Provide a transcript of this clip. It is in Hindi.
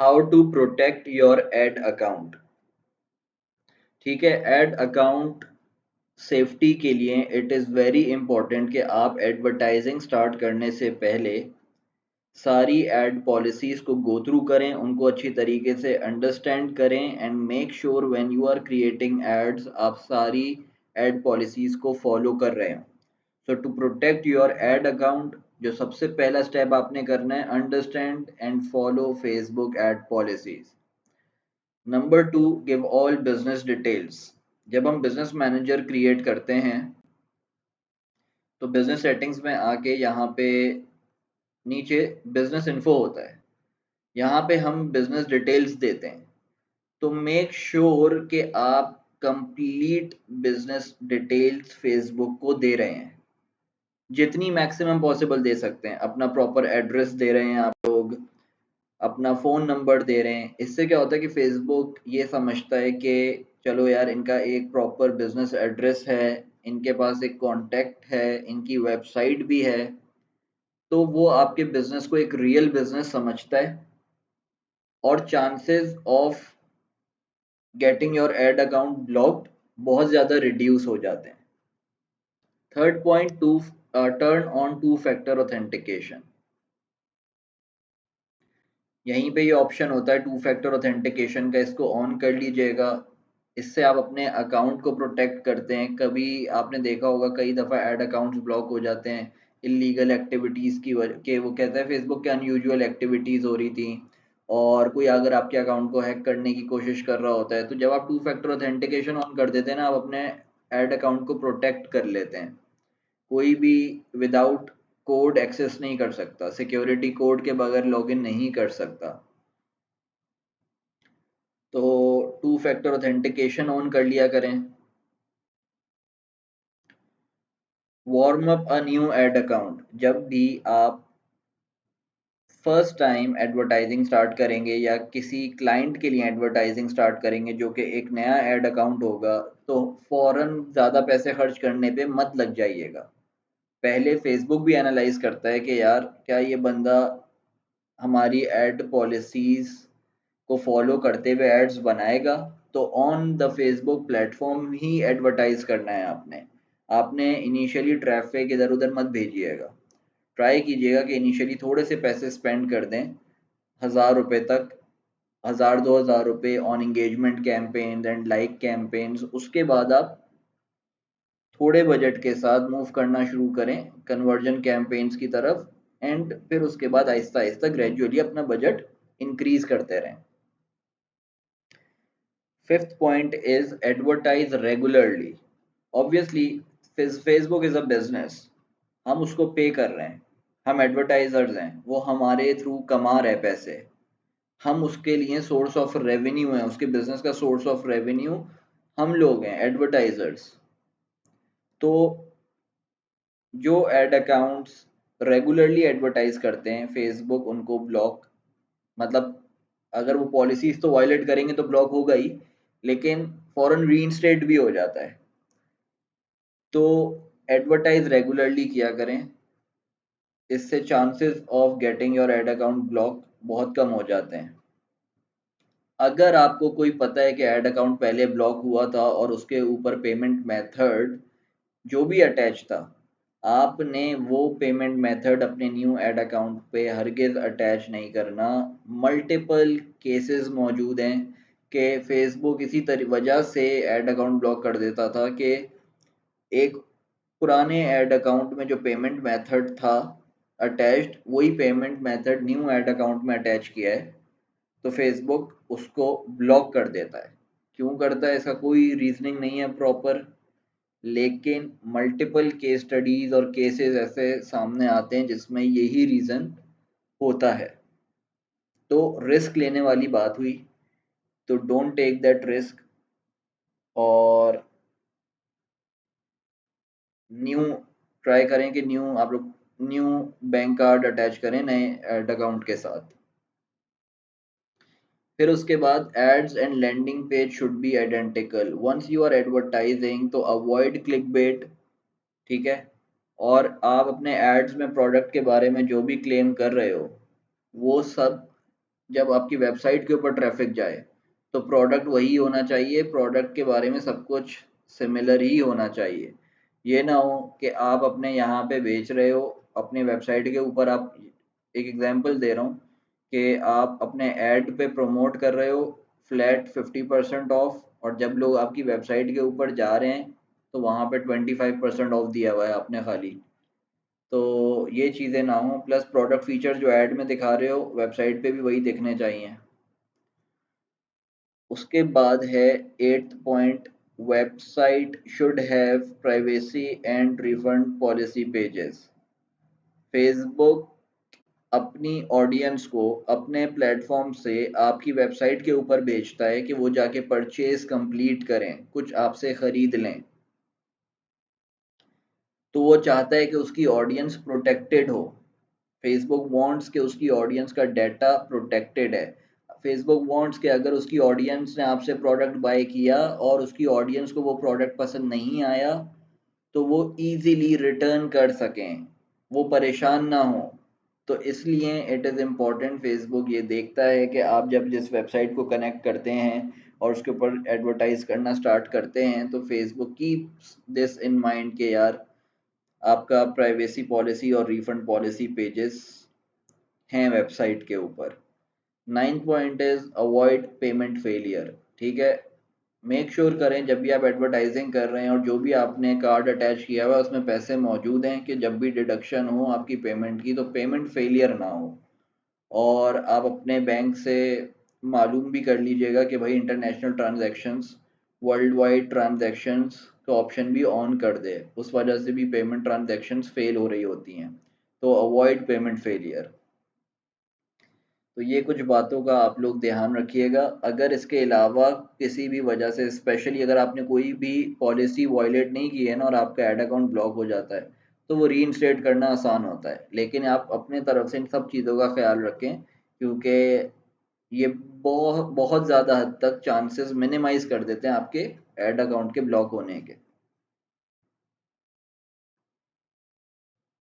How to protect your ad account. ठीक है, एड अकाउंट सेफ्टी के लिए इट इज़ वेरी इंपॉर्टेंट कि आप एडवर्टाइजिंग स्टार्ट करने से पहले सारी एड पॉलिसीज़ को गो थ्रू करें, उनको अच्छी तरीके से अंडरस्टैंड करें and make sure when you are creating ads आप सारी एड पॉलिसीज़ को फॉलो कर रहे हो। So to protect your ad account जो सबसे पहला स्टेप आपने करना है, understand and follow Facebook ad policies. Number 2, give all business details. जब हम बिजनेस मैनेजर क्रिएट करते हैं तो बिजनेस सेटिंग्स में आके यहाँ पे नीचे बिजनेस इन्फो होता है, यहाँ पे हम बिजनेस डिटेल्स देते हैं। तो मेक श्योर कि आप कंप्लीट बिजनेस डिटेल्स फेसबुक को दे रहे हैं, जितनी मैक्सिमम पॉसिबल दे सकते हैं। अपना प्रॉपर एड्रेस दे रहे हैं आप लोग, अपना फ़ोन नंबर दे रहे हैं। इससे क्या होता है कि फेसबुक ये समझता है कि चलो यार इनका एक प्रॉपर बिजनेस एड्रेस है, इनके पास एक कॉन्टैक्ट है, इनकी वेबसाइट भी है, तो वो आपके बिजनेस को एक रियल बिजनेस समझता है और chances of getting your ad account blocked बहुत ज़्यादा रिड्यूस हो जाते हैं। Third point, to turn on two factor authentication. यहीं पे ये ऑप्शन होता है टू फैक्टर ऑथेंटिकेशन का, इसको ऑन कर लीजिएगा। इससे आप अपने अकाउंट को प्रोटेक्ट करते हैं। कभी आपने देखा होगा कई दफ़ा ऐड अकाउंट्स ब्लॉक हो जाते हैं इलीगल एक्टिविटीज़ की वजह के, वो कहता है फेसबुक के अनयूजुअल एक्टिविटीज़ हो रही थी और कोई अगर आपके अकाउंट को हैक करने की कोशिश कर रहा होता है, तो जब आप टू फैक्टर ऑथेंटिकेशन ऑन कर देते हैं ना, आप अपने ऐड अकाउंट को प्रोटेक्ट कर लेते हैं। कोई भी विदाउट कोड एक्सेस नहीं कर सकता, सिक्योरिटी कोड के बगैर लॉगिन नहीं कर सकता। तो टू फैक्टर ऑथेंटिकेशन ऑन कर लिया करें। Warm up a new ad account. जब भी आप फर्स्ट टाइम एडवर्टाइजिंग स्टार्ट करेंगे या किसी क्लाइंट के लिए एडवर्टाइजिंग स्टार्ट करेंगे जो कि एक नया एड अकाउंट होगा, तो फ़ौरन ज़्यादा पैसे खर्च करने पे मत लग जाइएगा। पहले फेसबुक भी एनालाइज करता है कि यार क्या ये बंदा हमारी एड पॉलिसीज़ को फॉलो करते हुए एड्स बनाएगा। तो on the Facebook platform he advertise करना है आपने। आपने इनिशियली ट्रैफिक इधर उधर मत भेजिएगा। ट्राई कीजिएगा कि इनिशियली थोड़े से पैसे स्पेंड कर दें, 1000 रुपये तक, 1000-2000 रुपये on engagement campaign and like campaigns. उसके बाद आप थोड़े बजट के साथ मूव करना शुरू करें कन्वर्जन कैंपेन्स की तरफ, एंड फिर उसके बाद आहिस्ता आहिस्ता ग्रेजुअली अपना बजट इंक्रीज करते रहें। Fifth point is advertise regularly. Obviously, Facebook is a business. हम उसको पे कर रहे हैं, हम एडवर्टाइजर्स हैं, वो हमारे थ्रू कमा रहे पैसे, हम उसके लिए सोर्स ऑफ रेवेन्यू है, उसके बिजनेस का सोर्स ऑफ रेवेन्यू हम लोग हैं, एडवर्टाइजर्स। तो जो एड अकाउंट्स रेगुलरली एडवर्टाइज करते हैं फेसबुक उनको ब्लॉक, मतलब अगर वो पॉलिसीज तो वायलेट करेंगे तो ब्लॉक होगा ही, लेकिन फॉरन रीइंस्टेट भी हो जाता है। तो एडवर्टाइज रेगुलरली किया करें, इससे chances of getting your ad account block बहुत कम हो जाते हैं। अगर आपको कोई पता है कि ऐड अकाउंट पहले ब्लॉक हुआ था और उसके ऊपर पेमेंट मेथड जो भी अटैच था, आपने वो पेमेंट मेथड अपने न्यू ऐड अकाउंट पे हरगिज़ अटैच नहीं करना। मल्टीपल केसेस मौजूद हैं कि फेसबुक इसी वजह से ऐड अकाउंट ब्लॉक कर देता था कि एक पुराने ऐड अकाउंट में जो पेमेंट मेथड था अटैच्ड, वही payment method new add account में अटैच किया है, तो फेसबुक उसको ब्लॉक कर देता है। क्यों करता है इसका कोई रीजनिंग नहीं है प्रॉपर, लेकिन मल्टीपल केस स्टडीज और केसेस ऐसे सामने आते हैं जिसमें यही रीज़न होता है। तो रिस्क लेने वाली बात हुई, तो डोंट टेक दैट रिस्क और न्यू ट्राई करें कि न्यू आप लोग न्यू बैंक कार्ड अटैच करें नए एड अकाउंट के साथ। फिर उसके बाद ads and landing page should be identical once you are advertising, तो अवॉइड क्लिकबेट। ठीक है, और आप अपने एड्स में प्रोडक्ट के बारे में जो भी क्लेम कर रहे हो वो सब जब आपकी वेबसाइट के ऊपर ट्रैफिक जाए तो प्रोडक्ट वही होना चाहिए, प्रोडक्ट के बारे में सब कुछ सिमिलर ही होना चाहिए। ये ना हो कि आप अपने यहाँ पे बेच रहे हो, अपनी वेबसाइट के ऊपर आप, एक एग्जांपल दे रहा हूँ कि आप अपने ऐड पे प्रमोट कर रहे हो फ्लैट 50% ऑफ, और जब लोग आपकी वेबसाइट के ऊपर जा रहे हैं तो वहाँ पे 25% ऑफ दिया हुआ है आपने खाली। तो ये चीज़ें ना हो, प्लस प्रोडक्ट फीचर जो ऐड में दिखा रहे हो वेबसाइट पे भी वही दिखने चाहिए। उसके बाद है 8th point, website should have privacy and refund policy pages. Facebook अपनी ऑडियंस को अपने प्लेटफॉर्म से आपकी वेबसाइट के ऊपर भेजता है कि वो जाके परचेज कंप्लीट करें, कुछ आपसे ख़रीद लें। तो वो चाहता है कि उसकी ऑडियंस प्रोटेक्टेड हो। फेसबुक वांट्स कि उसकी ऑडियंस का डाटा प्रोटेक्टेड है। फेसबुक वांट्स कि अगर उसकी ऑडियंस ने आपसे प्रोडक्ट बाय किया और उसकी ऑडियंस को वो प्रोडक्ट पसंद नहीं आया तो वो इजीली रिटर्न कर सकें, वो परेशान ना हो। तो इसलिए इट इज़ इम्पॉर्टेंट, फेसबुक ये देखता है कि आप जब जिस वेबसाइट को कनेक्ट करते हैं और उसके ऊपर एडवर्टाइज करना स्टार्ट करते हैं तो Facebook keeps this in mind के यार आपका प्राइवेसी पॉलिसी और रिफंड पॉलिसी पेजेस हैं वेबसाइट के ऊपर। 9th point is avoid payment failure. ठीक है, मेक श्योर करें जब भी आप एडवर्टाइजिंग कर रहे हैं और जो भी आपने कार्ड अटैच किया हुआ है उसमें पैसे मौजूद हैं कि जब भी डिडक्शन हो आपकी पेमेंट की तो पेमेंट फेलियर ना हो। और आप अपने बैंक से मालूम भी कर लीजिएगा कि भाई international transactions, world wide transactions का ऑप्शन भी ऑन कर दे, उस वजह से भी पेमेंट ट्रांजैक्शंस फेल हो रही होती हैं। तो अवॉइड पेमेंट फेलियर। तो ये कुछ बातों का आप लोग ध्यान रखिएगा। अगर इसके अलावा किसी भी वजह से, स्पेशली अगर आपने कोई भी पॉलिसी वॉयलेट नहीं की है ना और आपका ऐड अकाउंट ब्लॉक हो जाता है तो वो रीइंस्टेट करना आसान होता है, लेकिन आप अपने तरफ से इन सब चीज़ों का ख्याल रखें क्योंकि ये बहुत बहुत ज़्यादा हद तक चांसेस मिनिमाइज कर देते हैं आपके ऐड अकाउंट के ब्लॉक होने के।